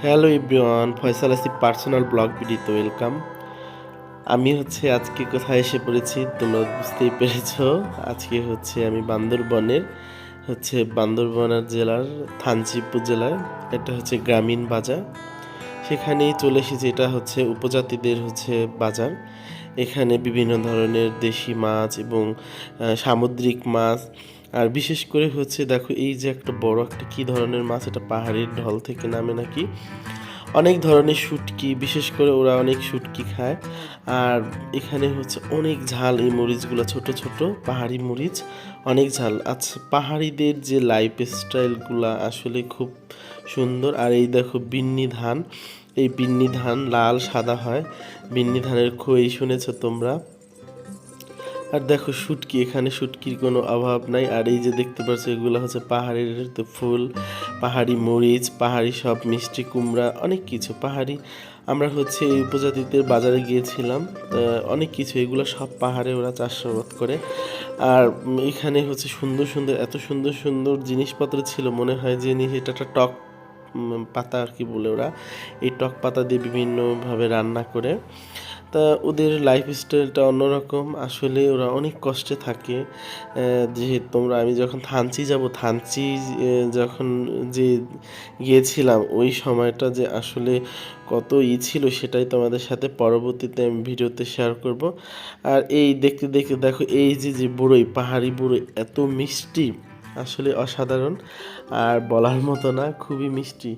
Hello everyone, Faisal Asif personal blog ভিডিওতে welcome. আমি আজকে কোথায় এসে পড়েছি তোমরা বুঝতেই পেরেছো। আজকে আমি বান্দরবানের জেলার থানচি উপজেলায়। এটা গ্রামীণ বাজার, সেখানেই চলে এসেছি। এটা উপজাতিদের বাজার। এখানে বিভিন্ন ধরনের দেশি মাছ এবং সামুদ্রিক মাছ, আর বিশেষ করে দেখো এই যে একটা বড় একটা কি ধরনের মাছ, এটা পাহাড়ের ঢল থেকে নামে নাকি। অনেক ধরনের শুটকি, বিশেষ করে ওরা অনেক শুটকি খায়। আর এখানে অনেক ঝাল, এই মরিচগুলো ছোট ছোট পাহাড়ি মরিচ, অনেক ঝাল। আচ্ছা, পাহাড়িদের যে লাইফ স্টাইলগুলা আসলে খুব সুন্দর। আর এই দেখো বিন্নি ধান, এই বিন্নি ধান লাল সাদা হয়। বিন্নি ধানের খই শুনেছো তোমরা। আর দেখো শুটকি, এখানে শুটকির কোনো অভাব নাই। আর এই যে দেখতে পাচ্ছ, এগুলো পাহাড়ের ফুল, পাহাড়ি মরিচ, পাহাড়ি সব মিষ্টি কুমড়া, অনেক কিছু পাহাড়ি। আমরা এই উপজাতিদের বাজারে গিয়েছিলাম, অনেক কিছু এগুলো সব পাহাড়ে ওরা চাষাবাদ করে। আর এখানে সুন্দর সুন্দর, এত সুন্দর সুন্দর জিনিসপত্র ছিল, মনে হয় যে এটা একটা টক পাতা আর কি বলে ওরা, এই টক পাতা দিয়ে বিভিন্নভাবে রান্না করে। তা ওদের লাইফ স্টাইলটা অন্যরকম। আসলে ওরা অনেক কষ্টে থাকে। আমি যখন থানচি যাব, যখন যে গিয়েছিলাম, ওই সময়টা যে আসলে কত ছিল সেটাই তোমাদের সাথে পরবর্তীতে আমি ভিডিওতে শেয়ার করব। আর এই দেখতে দেখতে দেখো, এই যে বড়ই, পাহাড়ি বড়ই এত মিষ্টি, আসলে অসাধারণ, আর বলার মতো না, খুবই মিষ্টি।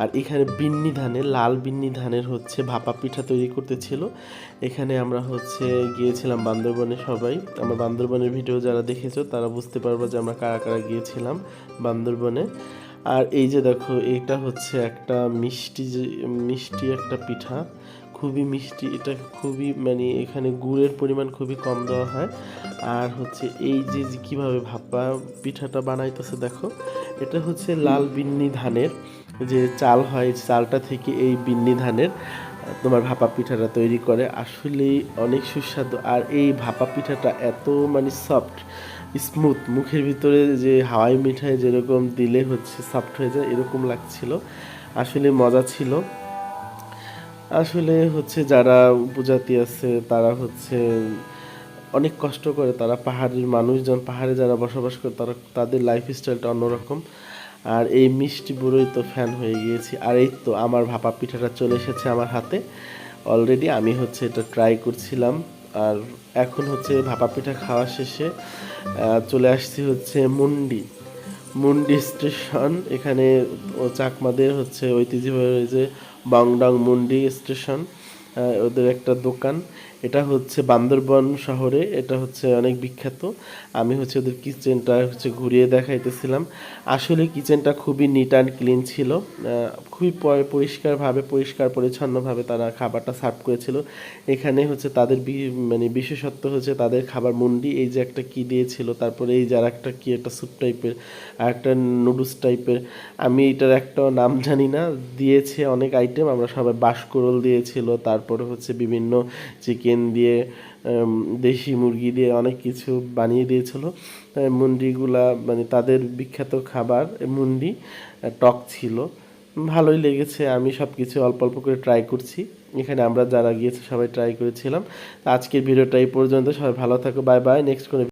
আর এখানে বিন্নি ধানের, লাল বিন্নি ধানের ভাপা পিঠা তৈরি করতেছিল। এখানে আমরা গিয়েছিলাম বান্দরবনে। সবাই আমার বান্দরবনের ভিডিও যারা দেখেছো তারা বুঝতে পারবো যে আমরা কারা কারা গিয়েছিলাম বান্দরবনে। আর এই যে দেখো, এটা একটা মিষ্টি একটা পিঠা, খুবই মিষ্টি। এটা খুবই এখানে গুড়ের পরিমাণ খুবই কম দেওয়া হয়। আর এই যে কিভাবে ভাপা পিঠাটা বানাইতেছে দেখো, এটা লাল বিন্নি ধানের যে চাল হয়, চালটা থেকে এই বিন্নি ধানের তোমার ভাপা পিঠাটা তৈরি করে। আসলেই অনেক সুস্বাদু। আর এই ভাপা পিঠাটা এত সফট, স্মুথ, মুখের ভিতরে যে হাওয়াই মিঠাই যেরকম দিলে সফট হয়ে যায়, এরকম লাগছিল। আসলে মজা ছিল। আসলে যারা উপজাতি আছে তারা অনেক কষ্ট করে। তারা পাহাড়ের মানুষজন, পাহাড়ে যারা বসবাস করে, তাদের লাইফ স্টাইলটা অন্যরকম। আর এই মিষ্টি বুড়োই তো ফ্যান হয়ে গিয়েছি। আর এই তো আমার ভাপা পিঠাটা চলে এসেছে আমার হাতে অলরেডি। আমি এটা ট্রাই করছিলাম। আর এখন ভাপা পিঠা খাওয়া শেষে চলে আসছি মুন্ডি স্টেশন। এখানে চাকমাদের ঐতিহ্যবাহী যে বংডং মুন্ডি স্টেশন, ওদের একটা দোকান। এটা বান্দরবন শহরে, এটা অনেক বিখ্যাত। আমি ওদের কিচেনটা ঘুরিয়ে দেখাইতেছিলাম। আসলে কিচেনটা খুবই নিট অ্যান্ড ক্লিন ছিল। খুবই পরিষ্কার পরিচ্ছন্নভাবে তারা খাবারটা সার্ভ করেছিল। এখানে তাদের বিশেষত্ব তাদের খাবার মুন্ডি, এই যে একটা কি দিয়েছিল, তারপরে এই যে আর একটা কি একটা স্যুপ টাইপের, আর একটা নুডলস টাইপের, আমি এটার একটা নাম জানি না, দিয়েছে অনেক আইটেম। আমরা সবাই বাঁশকুড়োল দিয়েছিল, তারপরে বিভিন্ন চিকেন দিয়ে, দেশি মুরগি দিয়ে অনেক কিছু বানিয়ে দিয়েছিল। মুন্ডিগুলা তাদের বিখ্যাত খাবার মুন্ডি, টক ছিল, ভালোই লেগেছে। আমি সব কিছু অল্প অল্প করে ট্রাই করছি। এখানে আমরা যারা গিয়েছি সবাই ট্রাই করেছিলাম। আজকের ভিডিওটা এই পর্যন্ত। সবাই ভালো থাকো, বাই বাই। নেক্সট কোনো